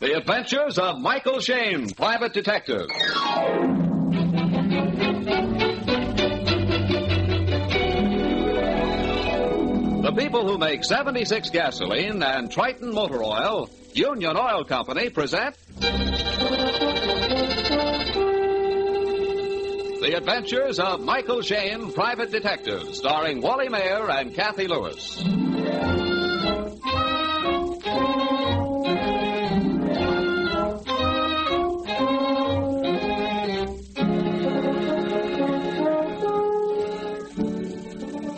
The Adventures of Michael Shayne, Private Detective. The people who make 76 gasoline and Triton motor oil, Union Oil Company, present The Adventures of Michael Shayne, Private Detective, starring Wally Mayer and Kathy Lewis.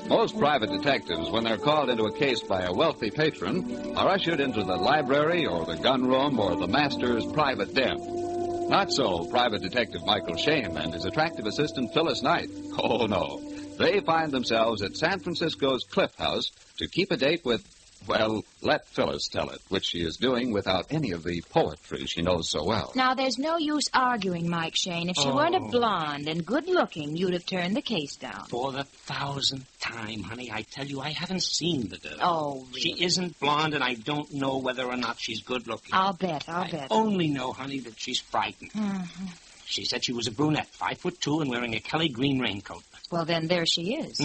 Most private detectives, when they're called into a case by a wealthy patron, are ushered into the library or the gun room or the master's private den. Not so Private Detective Michael Shayne and his attractive assistant Phyllis Knight. Oh, no. They find themselves at San Francisco's Cliff House to keep a date with, well, let Phyllis tell it, which she is doing without any of the poetry she knows so well. Now, there's no use arguing, Mike Shayne. If she weren't a blonde and good-looking, you'd have turned the case down. For the 1000th time, honey, I tell you, I haven't seen the girl. Oh, really? She isn't blonde, and I don't know whether or not she's good-looking. I'll bet. I only know, honey, that she's frightened. Mm-hmm. She said she was a brunette, 5'2", and wearing a Kelly green raincoat. Well, then there she is,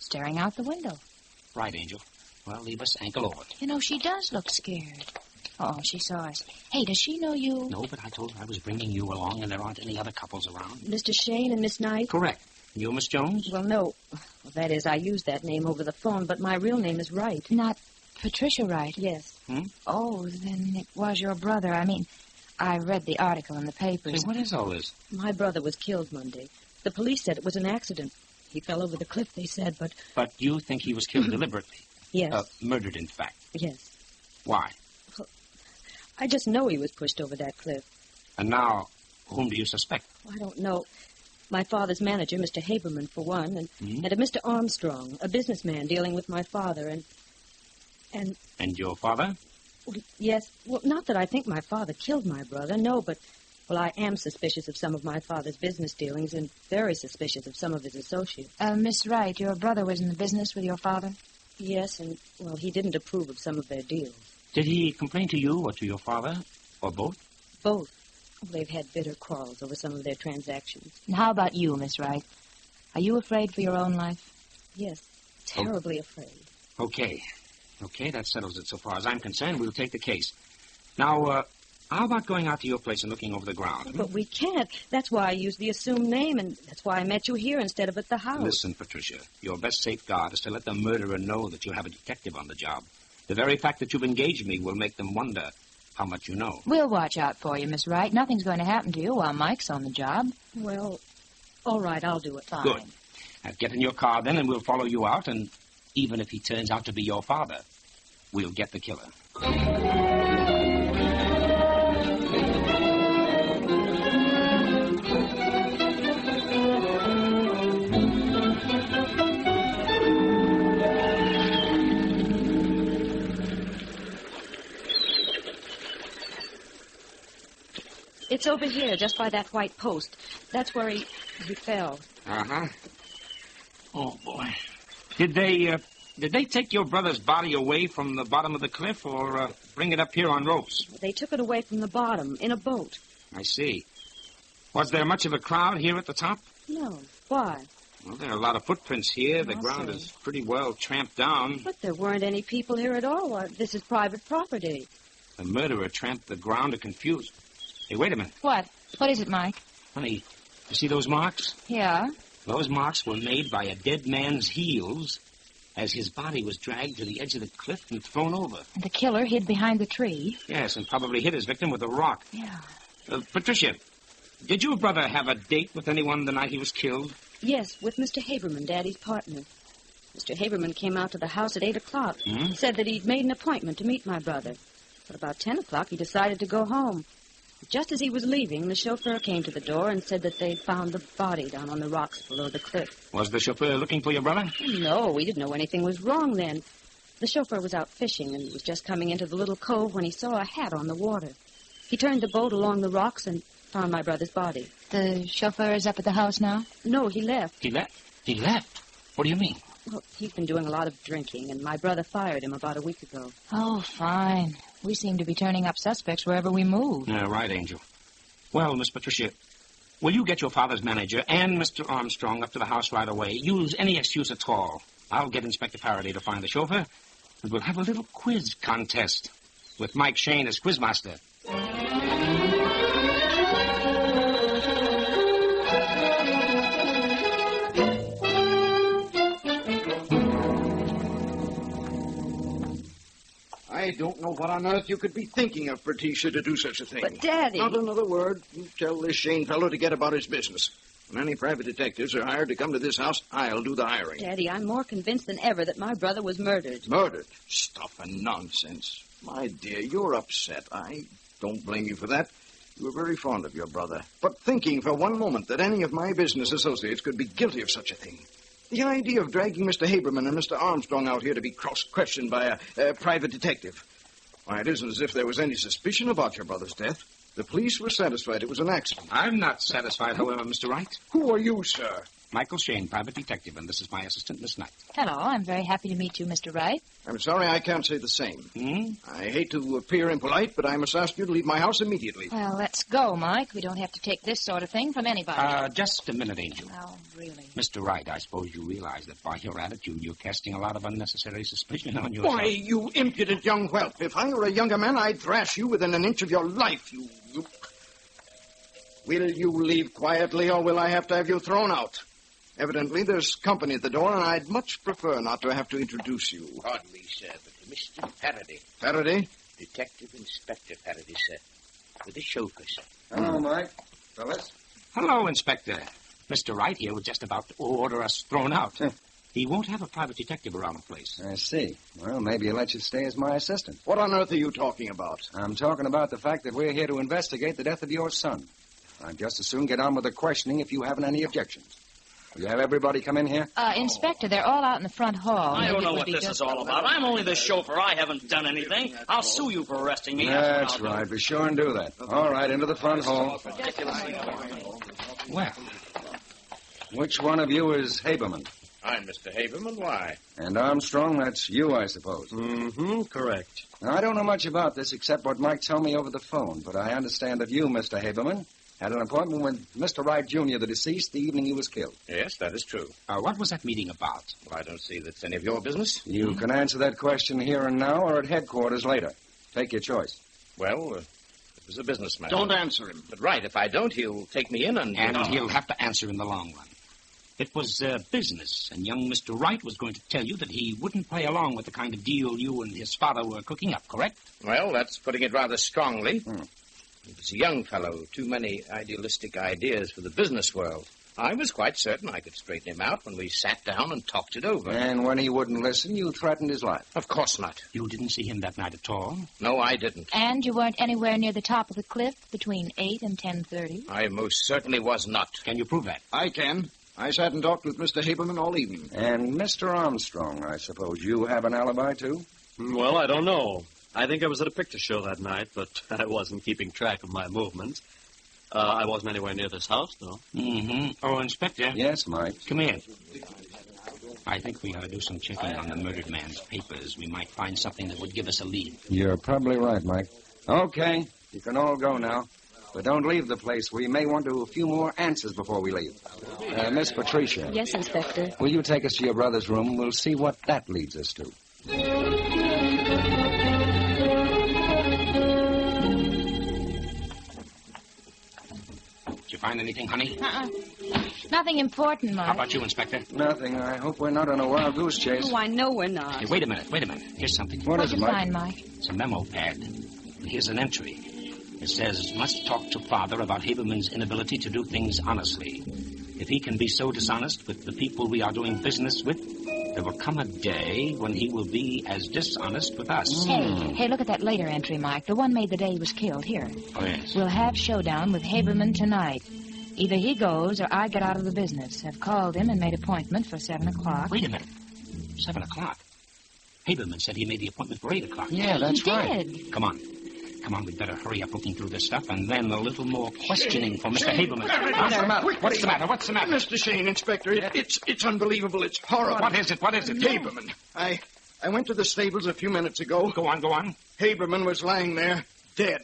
staring out the window. Right, Angel. Well, leave us ankle over. You know, she does look scared. Oh, she saw us. Hey, does she know you? No, but I told her I was bringing you along, and there aren't any other couples around. Mr. Shayne and Miss Knight? Correct. You, Miss Jones? Well, no. Well, that is, I used that name over the phone, but my real name is Wright. Not Patricia Wright? Yes. Oh, then it was your brother. I mean, I read the article in the papers. Say, what is all this? My brother was killed Monday. The police said it was an accident. He fell over the cliff, they said, but... But you think he was killed deliberately? Yes. Murdered, in fact? Yes. Why? Well, I just know he was pushed over that cliff. And now, whom do you suspect? I don't know. My father's manager, Mr. Haberman, for one, and a Mr. Armstrong, a businessman dealing with my father, and... And your father? Well, yes. Well, not that I think my father killed my brother, no, but... Well, I am suspicious of some of my father's business dealings and very suspicious of some of his associates. Miss Wright, your brother was in the business with your father? Yes, and, well, he didn't approve of some of their deals. Did he complain to you or to your father, or both? Both. They've had bitter quarrels over some of their transactions. And how about you, Miss Wright? Are you afraid for your own life? Yes, terribly afraid. Okay, that settles it so far as I'm concerned. We'll take the case. Now, how about going out to your place and looking over the ground? But we can't. That's why I used the assumed name, and that's why I met you here instead of at the house. Listen, Patricia, your best safeguard is to let the murderer know that you have a detective on the job. The very fact that you've engaged me will make them wonder how much you know. We'll watch out for you, Miss Wright. Nothing's going to happen to you while Mike's on the job. Well, all right, I'll do it. Fine. Good. Now, get in your car then, and we'll follow you out, and even if he turns out to be your father, we'll get the killer. It's over here, just by that white post. That's where he fell. Uh-huh. Oh, boy. Did they take your brother's body away from the bottom of the cliff or bring it up here on ropes? They took it away from the bottom in a boat. I see. Was there much of a crowd here at the top? No. Why? Well, there are a lot of footprints here. The ground is pretty well tramped down. But there weren't any people here at all. This is private property. The murderer tramped the ground to confuse. Hey, wait a minute. What? What is it, Mike? Honey, you see those marks? Yeah? Those marks were made by a dead man's heels as his body was dragged to the edge of the cliff and thrown over. And the killer hid behind the tree? Yes, and probably hit his victim with a rock. Yeah. Patricia, did your brother have a date with anyone the night he was killed? Yes, with Mr. Haberman, Daddy's partner. Mr. Haberman came out to the house at 8 o'clock. Said that he'd made an appointment to meet my brother. But about 10 o'clock, he decided to go home. Just as he was leaving, the chauffeur came to the door and said that they'd found the body down on the rocks below the cliff. Was the chauffeur looking for your brother? No, we didn't know anything was wrong then. The chauffeur was out fishing and was just coming into the little cove when he saw a hat on the water. He turned the boat along the rocks and found my brother's body. The chauffeur is up at the house now? No, he left. He left? He left? What do you mean? Well, he's been doing a lot of drinking, and my brother fired him about a week ago. Oh, fine. We seem to be turning up suspects wherever we move. Yeah, right, Angel. Well, Miss Patricia, will you get your father's manager and Mr. Armstrong up to the house right away? Use any excuse at all. I'll get Inspector Faraday to find the chauffeur, and we'll have a little quiz contest with Mike Shayne as quizmaster. I don't know what on earth you could be thinking of, Patricia, to do such a thing. But, Daddy... Not another word. You tell this Shayne fellow to get about his business. When any private detectives are hired to come to this house, I'll do the hiring. Daddy, I'm more convinced than ever that my brother was murdered. Murdered? Stuff and nonsense. My dear, you're upset. I don't blame you for that. You were very fond of your brother. But thinking for one moment that any of my business associates could be guilty of such a thing. The idea of dragging Mr. Haberman and Mr. Armstrong out here to be cross-questioned by a private detective. Why, it isn't as if there was any suspicion about your brother's death. The police were satisfied it was an accident. I'm not satisfied, however, Mr. Wright. Who are you, sir? Michael Shayne, private detective, and this is my assistant, Miss Knight. Hello, I'm very happy to meet you, Mr. Wright. I'm sorry I can't say the same. I hate to appear impolite, but I must ask you to leave my house immediately. Well, let's go, Mike. We don't have to take this sort of thing from anybody. Just a minute, Angel. Oh, really? Mr. Wright, I suppose you realize that by your attitude, you're casting a lot of unnecessary suspicion on yourself. Why, you impudent young whelp. If I were a younger man, I'd thrash you within an inch of your life, you... Will you leave quietly, or will I have to have you thrown out? Evidently, there's company at the door, and I'd much prefer not to have to introduce you. Pardon me, sir, but Mr. Faraday. Faraday? Detective Inspector Faraday, sir. With the chauffeur, sir. Hello, Mike. Fellas. Hello, Inspector. Mr. Wright here was just about to order us thrown out. He won't have a private detective around the place. I see. Well, maybe he'll let you stay as my assistant. What on earth are you talking about? I'm talking about the fact that we're here to investigate the death of your son. I'd just as soon get on with the questioning if you haven't any objections. Will you have everybody come in here? Inspector, they're all out in the front hall. I don't know what this is all about. I'm only the chauffeur. I haven't done anything. I'll sue you for arresting me. That's right. Be sure and do that. All right, into the front hall. Well, which one of you is Haberman? I'm Mr. Haberman. Why? And Armstrong, that's you, I suppose. Mm-hmm, correct. Now, I don't know much about this except what Mike told me over the phone, but I understand that you, Mr. Haberman, had an appointment with Mr. Wright, Jr., the deceased, the evening he was killed. Yes, that is true. what was that meeting about? Well, I don't see that's any of your business. You can answer that question here and now or at headquarters later. Take your choice. Well, it was a business matter. Don't answer him. But right, if I don't, he'll take me in and... And he'll have to answer in the long run. It was business, and young Mr. Wright was going to tell you that he wouldn't play along with the kind of deal you and his father were cooking up, correct? Well, that's putting it rather strongly. He was a young fellow, too many idealistic ideas for the business world. I was quite certain I could straighten him out when we sat down and talked it over. And when he wouldn't listen, you threatened his life. Of course not. You didn't see him that night at all? No, I didn't. And you weren't anywhere near the top of the cliff between 8 and 10:30? I most certainly was not. Can you prove that? I can. I sat and talked with Mr. Haberman all evening. And Mr. Armstrong, I suppose you have an alibi, too? Well, I don't know. I think I was at a picture show that night, but I wasn't keeping track of my movements. I wasn't anywhere near this house, though. Mm-hmm. Oh, Inspector. Yes, Mike. Come here. I think we ought to do some checking on the murdered man's papers. We might find something that would give us a lead. You're probably right, Mike. Okay, you can all go now. But don't leave the place. We may want a few more answers before we leave. Miss Patricia. Yes, Inspector. Will you take us to your brother's room? We'll see what that leads us to. Did you find anything, honey? Nothing important, Mike. How about you, Inspector? Nothing. I hope we're not on a wild goose chase. Oh, I know we're not. Hey, wait a minute. Here's something. What is What'd it, you Mike? find, Mike? It's a memo pad. Here's an entry. It says, must talk to father about Haberman's inability to do things honestly. If he can be so dishonest with the people we are doing business with, there will come a day when he will be as dishonest with us. Hey, look at that later entry, Mike. The one made the day he was killed. Here. Oh, yes. We'll have showdown with Haberman tonight. Either he goes or I get out of the business. I've called him and made appointment for 7 o'clock. Wait a minute. 7 o'clock? Haberman said he made the appointment for 8 o'clock. Yeah, that's He right. did. Come on, we'd better hurry up looking through this stuff, and then a little more questioning for Mr. Haberman. What's the matter? Mr. Shayne, Inspector, it's unbelievable. It's horrible. What is it? Haberman. I went to the stables a few minutes ago. Go on, go on. Haberman was lying there, dead.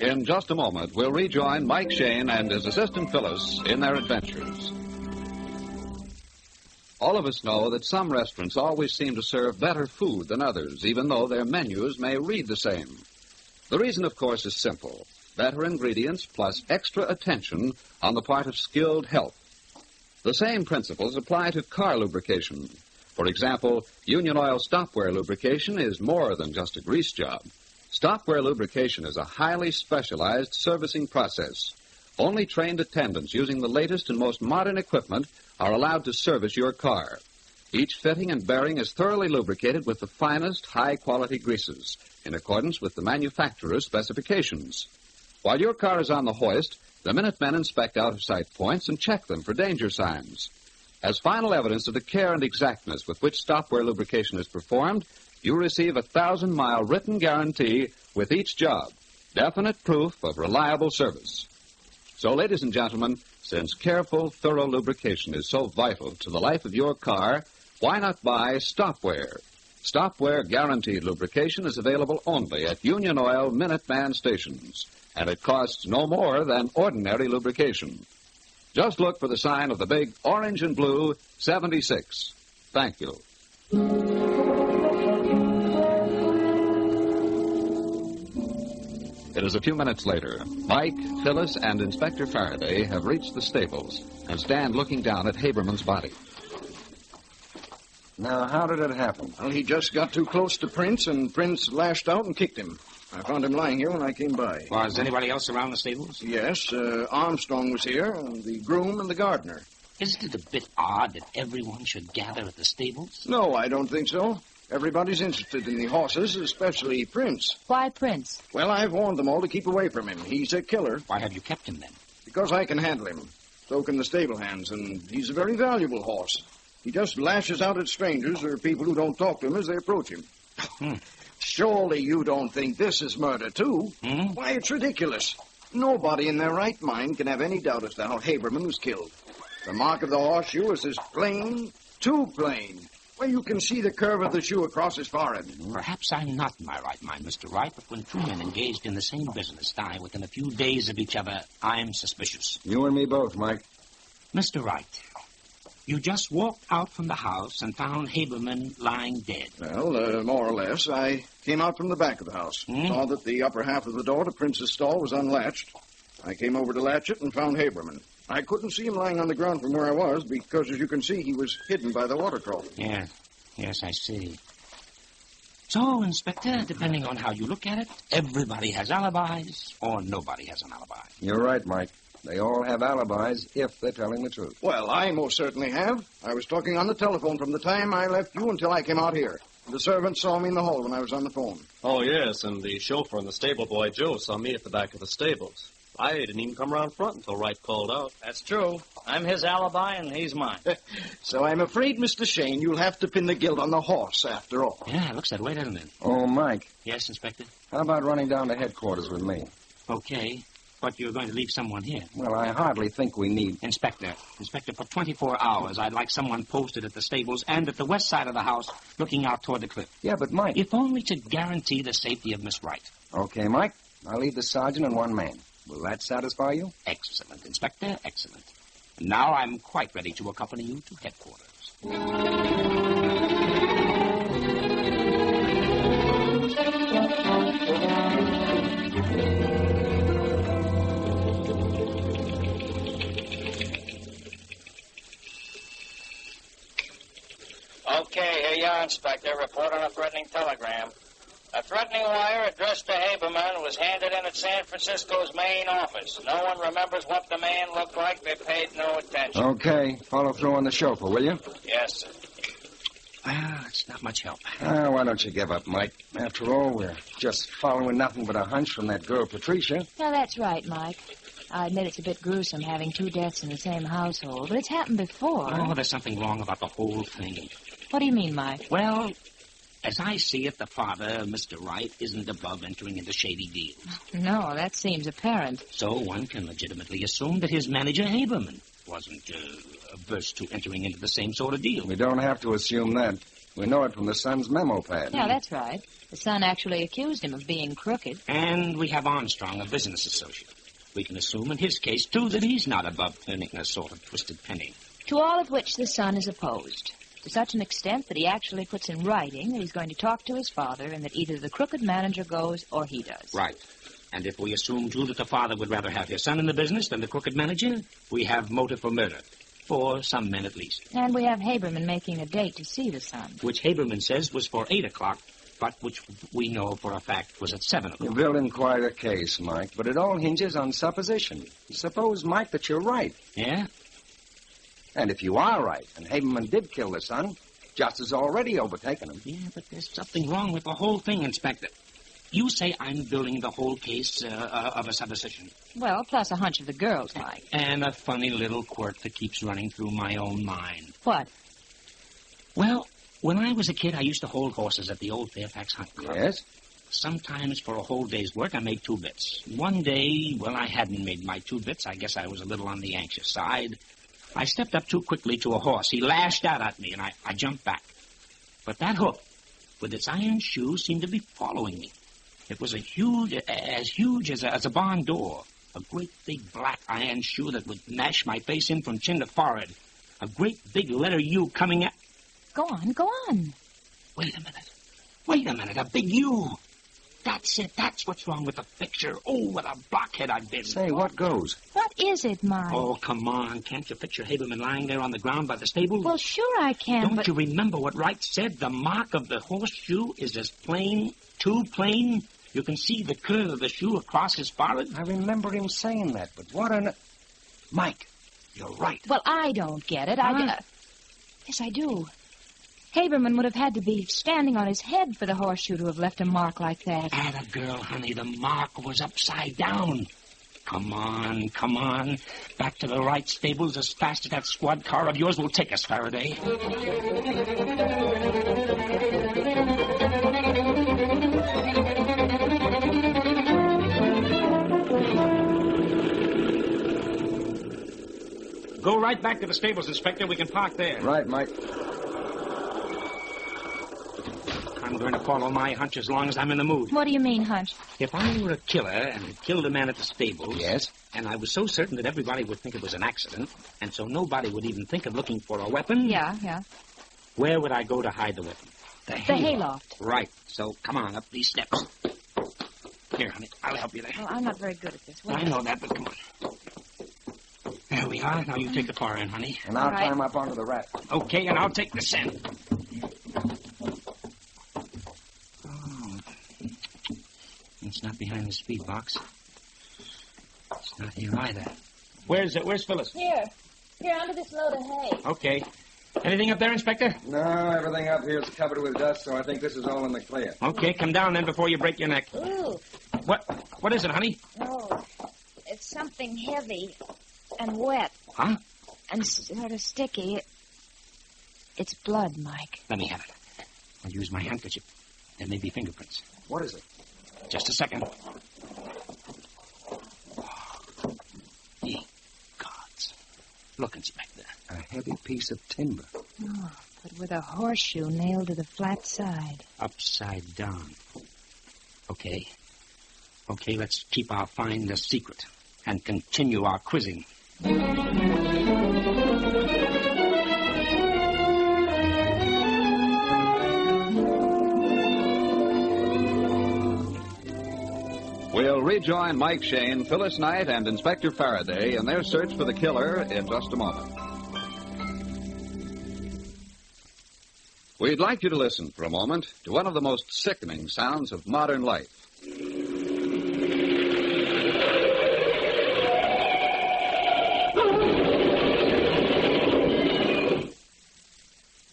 In just a moment, we'll rejoin Mike Shayne and his assistant Phyllis in their adventures. All of us know that some restaurants always seem to serve better food than others, even though their menus may read the same. The reason, of course, is simple. Better ingredients plus extra attention on the part of skilled help. The same principles apply to car lubrication. For example, Union Oil stopwear lubrication is more than just a grease job. Stopwear lubrication is a highly specialized servicing process. Only trained attendants using the latest and most modern equipment are allowed to service your car. Each fitting and bearing is thoroughly lubricated with the finest, high-quality greases, in accordance with the manufacturer's specifications. While your car is on the hoist, the Minutemen inspect out-of-sight points and check them for danger signs. As final evidence of the care and exactness with which stopwear lubrication is performed, you receive a 1,000-mile written guarantee with each job, definite proof of reliable service. So, ladies and gentlemen, since careful, thorough lubrication is so vital to the life of your car, why not buy Stopwear? Stopwear guaranteed lubrication is available only at Union Oil Minuteman stations, and it costs no more than ordinary lubrication. Just look for the sign of the big orange and blue 76. Thank you. It is a few minutes later. Mike, Phyllis, and Inspector Faraday have reached the stables and stand looking down at Haberman's body. Now, how did it happen? Well, he just got too close to Prince, and Prince lashed out and kicked him. I found him lying here when I came by. Was anybody else around the stables? Yes, Armstrong was here, and the groom and the gardener. Isn't it a bit odd that everyone should gather at the stables? No, I don't think so. Everybody's interested in the horses, especially Prince. Why Prince? Well, I've warned them all to keep away from him. He's a killer. Why have you kept him then? Because I can handle him. So can the stable hands, and he's a very valuable horse. He just lashes out at strangers or people who don't talk to him as they approach him. Surely you don't think this is murder, too? Why, it's ridiculous. Nobody in their right mind can have any doubt as to how Haberman was killed. The mark of the horseshoe is as plain, too plain. Well, you can see the curve of the shoe across his forehead. Perhaps I'm not in my right mind, Mr. Wright, but when two men engaged in the same business die within a few days of each other, I'm suspicious. You and me both, Mike. Mr. Wright, you just walked out from the house and found Haberman lying dead. Well, more or less. I came out from the back of the house. Saw that the upper half of the door to Prince's stall was unlatched. I came over to latch it and found Haberman. I couldn't see him lying on the ground from where I was because, as you can see, he was hidden by the water trough. Yes, I see. So, Inspector, depending on how you look at it, everybody has alibis or nobody has an alibi. You're right, Mike. They all have alibis if they're telling the truth. Well, I most certainly have. I was talking on the telephone from the time I left you until I came out here. The servant saw me in the hall when I was on the phone. Oh, yes, and the chauffeur and the stable boy, Joe, saw me at the back of the stables. I didn't even come around front until Wright called out. That's true. I'm his alibi, and he's mine. So I'm afraid, Mr. Shayne, you'll have to pin the guilt on the horse after all. Yeah, it looks that way, doesn't it? Oh, Mike. Yes, Inspector? How about running down to headquarters with me? Okay, but you're going to leave someone here. Well, I hardly think we need... Inspector, for 24 hours, I'd like someone posted at the stables and at the west side of the house looking out toward the cliff. Yeah, but Mike... If only to guarantee the safety of Miss Wright. Okay, Mike. I'll leave the sergeant and one man. Will that satisfy you? Excellent, Inspector, excellent. And now I'm quite ready to accompany you to headquarters. Okay, here you are, Inspector. Report on a threatening telegram. A threatening wire addressed to Haberman was handed in at San Francisco's main office. No one remembers what the man looked like. They paid no attention. Okay. Follow through on the chauffeur, will you? Yes, sir. Well, it's not much help. Why don't you give up, Mike? After all, we're just following nothing but a hunch from that girl, Patricia. No, that's right, Mike. I admit it's a bit gruesome having two deaths in the same household, but it's happened before. Oh, there's something wrong about the whole thing. What do you mean, Mike? Well, As I see it, the father, Mr. Wright, isn't above entering into shady deals. No, that seems apparent. So one can legitimately assume that his manager, Haberman, wasn't averse to entering into the same sort of deal. We don't have to assume that. We know it from the son's memo pad. Yeah, that's right. The son actually accused him of being crooked. And we have Armstrong, a business associate. We can assume in his case, too, that he's not above earning a sort of twisted penny. To all of which the son is opposed, to such an extent that he actually puts in writing that he's going to talk to his father and that either the crooked manager goes or he does. Right. And if we assume, too, that the father would rather have his son in the business than the crooked manager, we have motive for murder. For some men, at least. And we have Haberman making a date to see the son. Which Haberman says was for 8 o'clock, but which we know for a fact was at 7 o'clock. You're building quite a case, Mike, but it all hinges on supposition. Suppose, Mike, that you're right. Yeah? And if you are right, and Haberman did kill the son, justice has already overtaken him. Yeah, but there's something wrong with the whole thing, Inspector. You say I'm building the whole case of a supposition. Well, plus a hunch of the girls, Mike. And a funny little quirk that keeps running through my own mind. What? Well, when I was a kid, I used to hold horses at the old Fairfax Hunt Club. Yes? Sometimes for a whole day's work, I made 2 bits. One day, well, I hadn't made my 2 bits. I guess I was a little on the anxious side. I stepped up too quickly to a horse. He lashed out at me, and I jumped back. But that hoof, with its iron shoes, seemed to be following me. It was as huge as a barn door. A great big black iron shoe that would mash my face in from chin to forehead. A great big letter U coming at... Go on, go on. Wait a minute, a big U. That's it, that's what's wrong with the picture. Oh, what a blockhead I've been. Say, what goes? What is it, Mike? Oh, come on. Can't you picture Haberman lying there on the ground by the stable? Well, sure I can, Don't you remember what Wright said? The mark of the horseshoe is as plain, too plain. You can see the curve of the shoe across his forehead. I remember him saying that, but what on... Mike, you're right. Well, I don't get it. Huh? Yes, I do. Haberman would have had to be standing on his head for the horseshoe to have left a mark like that. Atta girl, honey, the mark was upside down. Come on. Back to the Wright stables as fast as that squad car of yours will take us, Faraday. Go right back to the stables, Inspector. We can park there. Right, Mike. I'm going to follow my hunch as long as I'm in the mood. What do you mean, hunch? If I were a killer and had killed a man at the stables... Yes? And I was so certain that everybody would think it was an accident, and so nobody would even think of looking for a weapon... Yeah. Where would I go to hide the weapon? The hayloft. Right. So come on, up these steps. Here, honey, I'll help you there. Well, I'm not very good at this. Wait. I know that, but come on. There we are. Now you take the far end, honey. And I'll All right. climb up onto the rack. Okay, and I'll take the scent. Oh. It's not behind the speed box. It's not here either. Where's Phyllis? Here, under this load of hay. Okay. Anything up there, Inspector? No, everything up here is covered with dust, so I think this is all in the clear. Okay, come down then before you break your neck. Ooh, What is it, honey? no. It's something heavy and wet. Huh? And sort of sticky. It's blood, Mike. Let me have it. I'll use my handkerchief. There may be fingerprints. What is it? Just a second. Ye gods. Look, Inspector. A heavy piece of timber. Oh, but with a horseshoe nailed to the flat side. Upside down. Okay, let's keep our find a secret and continue our quizzing. We'll rejoin Mike Shayne, Phyllis Knight, and Inspector Faraday in their search for the killer in just a moment. We'd like you to listen for a moment to one of the most sickening sounds of modern life.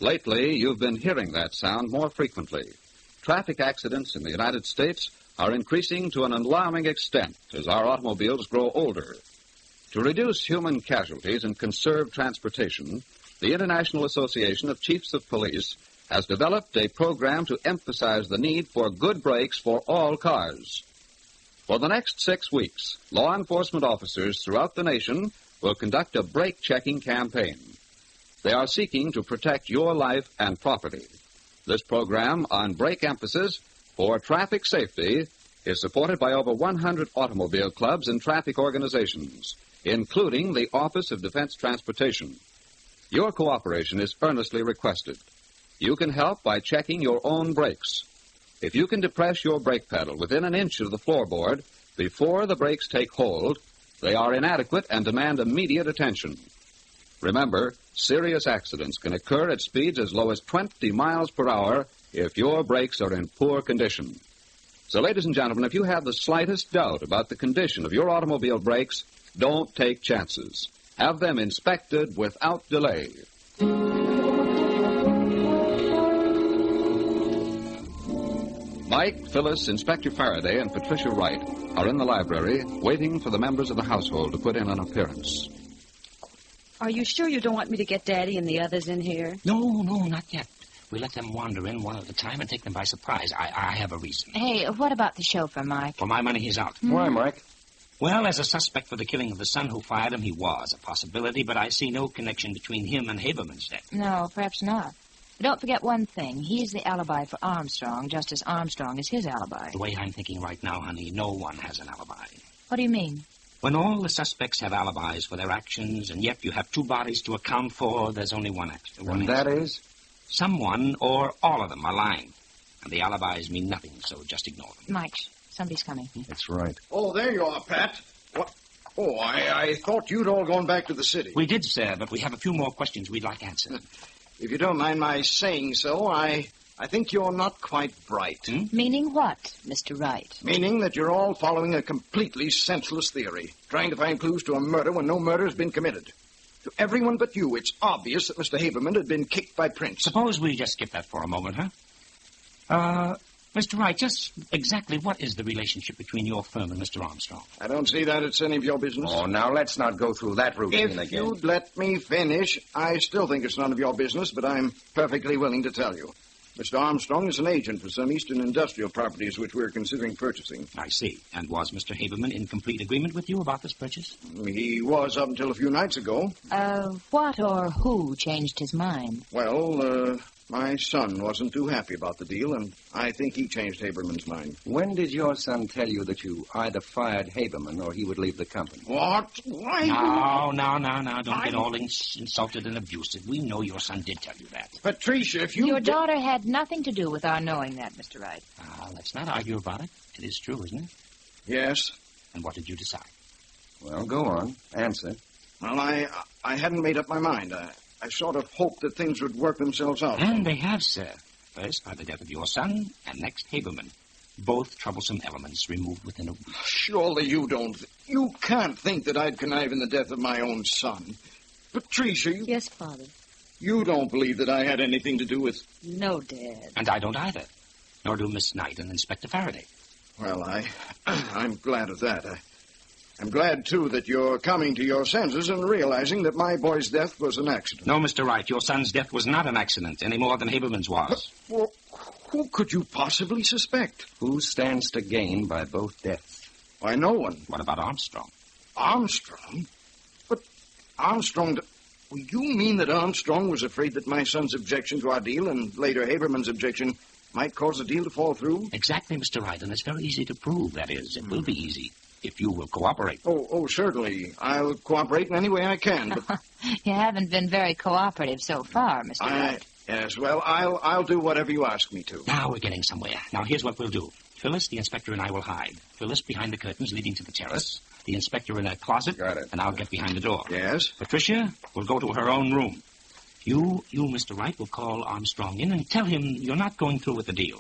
Lately, you've been hearing that sound more frequently. Traffic accidents in the United States are increasing to an alarming extent as our automobiles grow older. To reduce human casualties and conserve transportation, the International Association of Chiefs of Police has developed a program to emphasize the need for good brakes for all cars. For the next 6 weeks, law enforcement officers throughout the nation will conduct a brake-checking campaign. They are seeking to protect your life and property. This program on brake emphasis for traffic safety is supported by over 100 automobile clubs and traffic organizations, including the Office of Defense Transportation. Your cooperation is earnestly requested. You can help by checking your own brakes. If you can depress your brake pedal within an inch of the floorboard before the brakes take hold, they are inadequate and demand immediate attention. Remember, serious accidents can occur at speeds as low as 20 miles per hour if your brakes are in poor condition. So, ladies and gentlemen, if you have the slightest doubt about the condition of your automobile brakes, don't take chances. Have them inspected without delay. Mike, Phyllis, Inspector Faraday, and Patricia Wright are in the library waiting for the members of the household to put in an appearance. Are you sure you don't want me to get Daddy and the others in here? No, not yet. We let them wander in one at a time and take them by surprise. I have a reason. Hey, what about the chauffeur, Mike? For my money, he's out. Why, Mike? Well, as a suspect for the killing of the son who fired him, he was a possibility, but I see no connection between him and Haberman's death. No, perhaps not. But don't forget one thing. He's the alibi for Armstrong, just as Armstrong is his alibi. The way I'm thinking right now, honey, no one has an alibi. What do you mean? When all the suspects have alibis for their actions, and yet you have 2 bodies to account for, there's only one action. And that is? Someone or all of them are lying. And the alibis mean nothing, so just ignore them. Mike, somebody's coming. That's right. Oh, there you are, Pat. What? Oh, I thought you'd all gone back to the city. We did, sir, but we have a few more questions we'd like answered. If you don't mind my saying so, I think you're not quite bright. Meaning what, Mr. Wright? Meaning that you're all following a completely senseless theory, trying to find clues to a murder when no murder has been committed. To everyone but you, it's obvious that Mr. Haberman had been kicked by Prince. Suppose we just skip that for a moment, huh? Mr. Wright, just exactly what is the relationship between your firm and Mr. Armstrong? I don't see that it's any of your business. Oh, now let's not go through that routine If again. you'd let me finish, I still think it's none of your business, but I'm perfectly willing to tell you. Mr. Armstrong is an agent for some eastern industrial properties which we're considering purchasing. I see. And was Mr. Haberman in complete agreement with you about this purchase? He was up until a few nights ago. What or who changed his mind? Well, my son wasn't too happy about the deal, and I think he changed Haberman's mind. When did your son tell you that you either fired Haberman or he would leave the company? What? Why? No. Don't get all insulted and abusive. We know your son did tell you that. Patricia, if you... Your daughter had nothing to do with our knowing that, Mr. Wright. Let's not argue about it. It is true, isn't it? Yes. And what did you decide? Well, go on. Answer. Well, I hadn't made up my mind. I sort of hoped that things would work themselves out. And they have, sir. First, by the death of your son, and next, Haberman. Both troublesome elements removed within a week. Surely you don't... You can't think that I'd connive in the death of my own son. Patricia, you... Yes, Father. You don't believe that I had anything to do with... No, Dad. And I don't either. Nor do Miss Knight and Inspector Faraday. Well, I'm glad of that. I'm glad, too, that you're coming to your senses and realizing that my boy's death was an accident. No, Mr. Wright, your son's death was not an accident, any more than Haberman's was. Well, who could you possibly suspect? Who stands to gain by both deaths? Why, no one. What about Armstrong? Armstrong? But Armstrong... Well, you mean that Armstrong was afraid that my son's objection to our deal and later Haberman's objection might cause the deal to fall through? Exactly, Mr. Wright, and it's very easy to prove, that is. It will be easy. If you will cooperate. Oh, certainly. I'll cooperate in any way I can. But You haven't been very cooperative so far, Mr. Wright. Yes, well, I'll do whatever you ask me to. Now we're getting somewhere. Now here's what we'll do. Phyllis, the inspector, and I will hide. Phyllis behind the curtains leading to the terrace. The inspector in a closet. Got it. And I'll get behind the door. Yes? Patricia will go to her own room. You, Mr. Wright, will call Armstrong in and tell him you're not going through with the deal.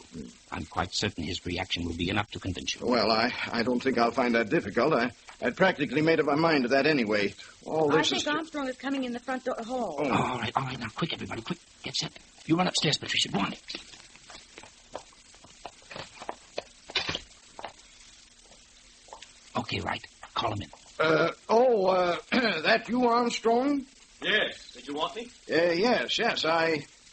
I'm quite certain his reaction will be enough to convince you. Well, I don't think I'll find that difficult. I'd practically made up my mind to that anyway. All I this think Armstrong is coming in the front door hall. Oh. All right. Now, quick, everybody, quick. Get set. You run upstairs, Patricia. Go on. Okay, Wright. Call him in. That you, Armstrong? Yes. Did you want me? Yes.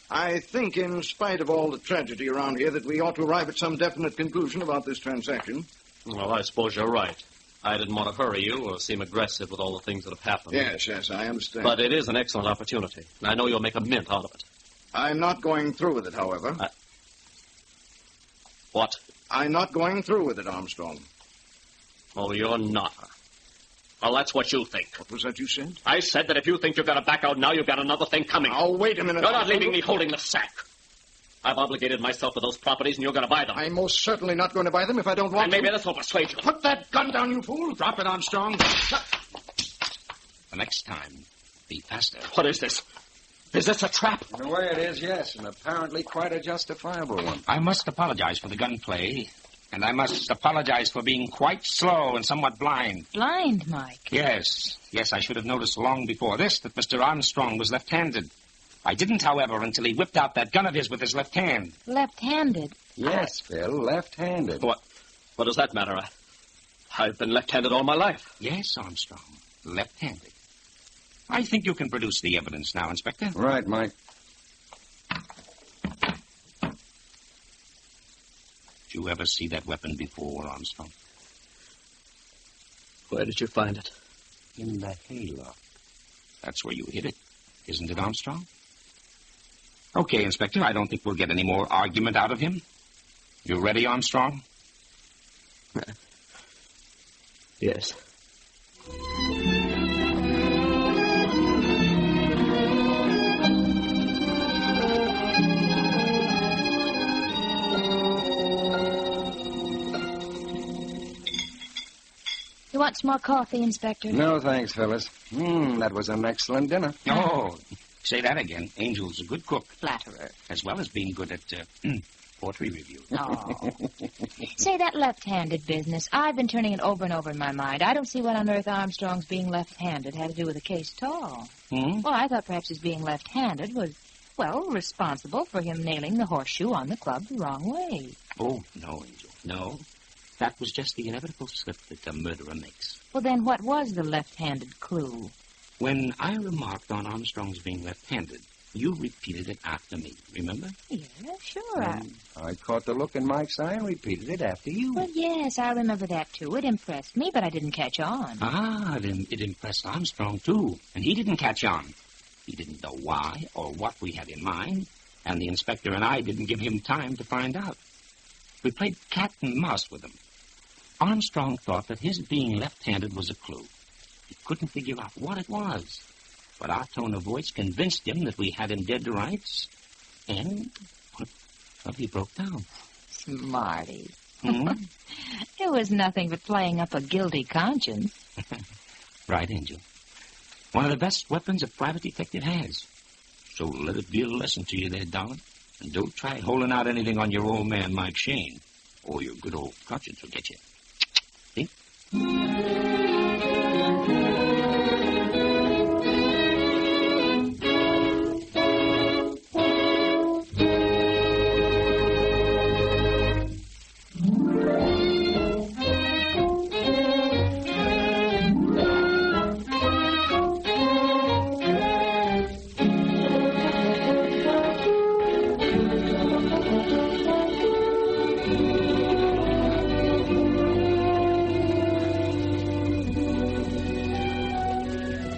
I think, in spite of all the tragedy around here, that we ought to arrive at some definite conclusion about this transaction. Well, I suppose you're right. I didn't want to hurry you or seem aggressive with all the things that have happened. Yes, I understand. But it is an excellent opportunity, and I know you'll make a mint out of it. I'm not going through with it, however. What? I'm not going through with it, Armstrong. Oh, you're not. Well, that's what you think. What was that you said? I said that if you think you've got to back out now, you've got another thing coming. Now, wait a minute. You're not leaving me holding the sack. I've obligated myself to those properties, and you're going to buy them. I'm most certainly not going to buy them if I don't want and maybe this will persuade you. Put that gun down, you fool. Drop it, Armstrong. The next time, be faster. What is this? Is this a trap? In a way it is, yes, and apparently quite a justifiable one. I must apologize for the gunplay, and I must apologize for being quite slow and somewhat blind. Blind, Mike? Yes, I should have noticed long before this that Mr. Armstrong was left-handed. I didn't, however, until he whipped out that gun of his with his left hand. Left-handed? Yes, Phil, left-handed. What does that matter? I've been left-handed all my life. Yes, Armstrong, left-handed. I think you can produce the evidence now, Inspector. Right, Mike. Did you ever see that weapon before, Armstrong? Where did you find it? In the hayloft. That's where you hid it, isn't it, Armstrong? Okay, Inspector, I don't think we'll get any more argument out of him. You ready, Armstrong? Yes. You want some more coffee, Inspector? No, thanks, Phyllis. That was an excellent dinner. Oh, say that again. Angel's a good cook. Flatterer. As well as being good at poetry review. Oh. Say, that left-handed business, I've been turning it over and over in my mind. I don't see what on earth Armstrong's being left-handed had to do with the case at all. Well, I thought perhaps his being left-handed was, responsible for him nailing the horseshoe on the club the wrong way. Oh, no, Angel, no. That was just the inevitable slip that the murderer makes. Well, then what was the left-handed clue? When I remarked on Armstrong's being left-handed, you repeated it after me, remember? Yeah, sure. I caught the look in Mike's eye and repeated it after you. Well, yes, I remember that, too. It impressed me, but I didn't catch on. It impressed Armstrong, too, and he didn't catch on. He didn't know why or what we had in mind, and the inspector and I didn't give him time to find out. We played cat and mouse with him. Armstrong thought that his being left-handed was a clue. He couldn't figure out what it was. But our tone of voice convinced him that we had him dead to rights. And, he broke down. Smarty. It was nothing but playing up a guilty conscience. Right, Angel. One of the best weapons a private detective has. So let it be a lesson to you there, darling. And don't try holding out anything on your old man, Mike Shayne, or your good old conscience will get you. See?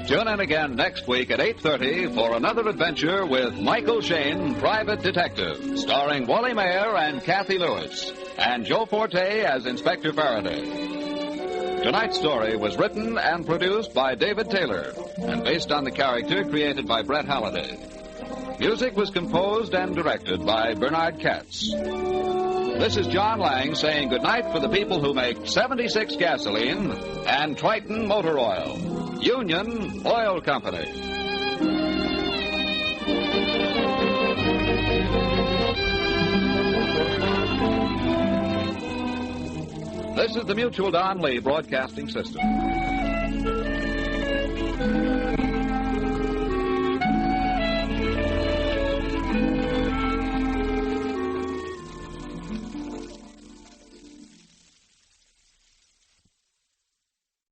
Tune in again next week at 8:30 for another adventure with Michael Shayne, Private Detective, starring Wally Mayer and Kathy Lewis, and Joe Forte as Inspector Faraday. Tonight's story was written and produced by David Taylor and based on the character created by Brett Halliday. Music was composed and directed by Bernard Katz. This is John Lang saying goodnight for the people who make 76 gasoline and Triton Motor Oil. Union Oil Company. This is the Mutual Don Lee Broadcasting System.